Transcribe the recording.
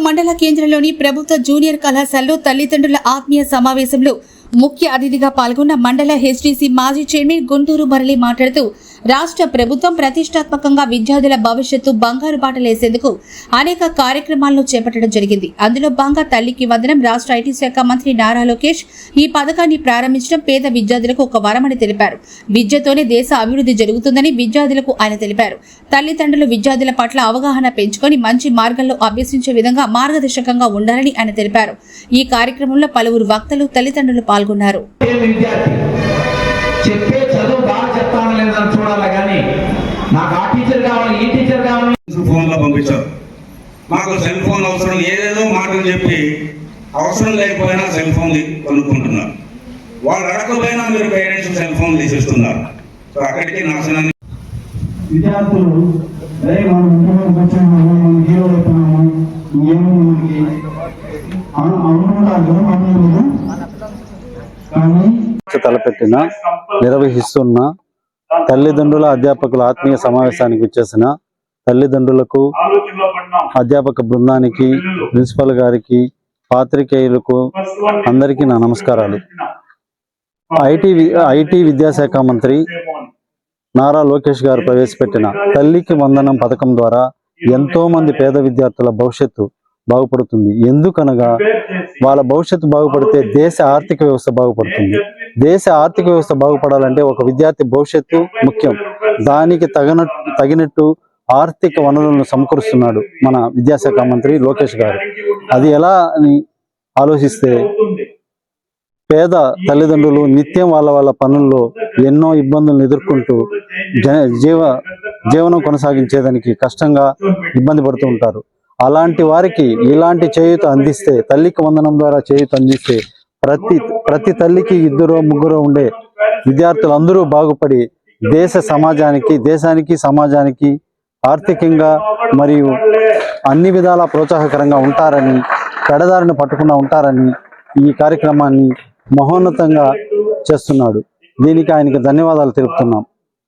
మండల కేంద్రంలోని ప్రభుత్వ జూనియర్ కళాశాలలో తల్లిదండ్రుల ఆత్మీయ సమావేశంలో ముఖ్య అతిథిగా పాల్గొన్న మండల హెచ్డీసీ మాజీ చైర్మన్ గుంటూరు మురళి మాట్లాడుతూ రాష్ట్ర ప్రభుత్వం ప్రతిష్టాత్మకంగా విద్యార్థుల భవిష్యత్తు బంగారు బాటలేసేందుకు అనేక కార్యక్రమాలను చేపట్టడం జరిగింది. అందులో భాగంగా తల్లికి వందనం రాష్ట్ర ఐటీ శాఖ మంత్రి నారా లోకేష్ ఈ పథకాన్ని ప్రారంభించడం పేద విద్యార్థులకు ఒక వరమని తెలిపారు. విద్యతోనే దేశ అభివృద్ధి జరుగుతుందని విద్యార్థులకు ఆయన తెలిపారు. తల్లిదండ్రులు విద్యార్థుల పట్ల అవగాహన పెంచుకొని మంచి మార్గంలో అభ్యసించే విధంగా మార్గదర్శకంగా ఉండాలని ఆయన తెలిపారు. ఈ కార్యక్రమంలో పలువురు వక్తలు తల్లిదండ్రులు పాల్గొన్నారు. మాకు సెల్ ఫోన్ అవసరం ఏదేదో మాటలు చెప్పి అవసరం లేకపోయినా సెల్ ఫోన్ కొనుక్కుంటున్నారు. వాళ్ళు అడగకపోయినా మీరు పేరెంట్స్ సెల్ ఫోన్ తీసేస్తున్నారు. సో అక్కడికి నాశనాన్ని విద్యార్థులు తలపెట్టిన నిర్వహిస్తున్న తల్లిదండ్రుల అధ్యాపకుల ఆత్మీయ సమావేశానికి వచ్చేసిన తల్లిదండ్రులకు, అధ్యాపక బృందానికి, ప్రిన్సిపల్ గారికి, పాత్రికేయులకు అందరికీ నా నమస్కారాలు. ఐటీ విద్యాశాఖ మంత్రి నారా లోకేష్ గారు ప్రవేశపెట్టిన తల్లికి వందనం పథకం ద్వారా ఎంతో మంది పేద విద్యార్థుల భవిష్యత్తు బాగుపడుతుంది. ఎందుకనగా వాళ్ళ భవిష్యత్తు బాగుపడితే దేశ ఆర్థిక వ్యవస్థ బాగుపడుతుంది. దేశ ఆర్థిక వ్యవస్థ బాగుపడాలంటే ఒక విద్యార్థి భవిష్యత్తు ముఖ్యం. దానికి తగినట్టు ఆర్థిక వనరులను సమకూరుస్తున్నాడు మన విద్యాశాఖ మంత్రి లోకేష్ గారు. అది ఎలా అని ఆలోచిస్తే పేద తల్లిదండ్రులు నిత్యం వాళ్ళ పనుల్లో ఎన్నో ఇబ్బందులను ఎదుర్కొంటూ జీవనం కొనసాగించేదానికి కష్టంగా ఇబ్బంది పడుతూ ఉంటారు. అలాంటి వారికి ఇలాంటి చేయూత అందిస్తే, తల్లికి వందనం ద్వారా చేయూత అందిస్తే ప్రతి తల్లికి 2-3 ఉండే విద్యార్థులందరూ బాగుపడి దేశానికి సమాజానికి ఆర్థికంగా మరియు అన్ని విధాలా ప్రోత్సాహకరంగా ఉంటారని, పెడదారిని పట్టకుండా ఉంటారని ఈ కార్యక్రమాన్ని మహోన్నతంగా చేస్తున్నాడు. దీనికి ఆయనకి ధన్యవాదాలు తెలుపుతున్నాం.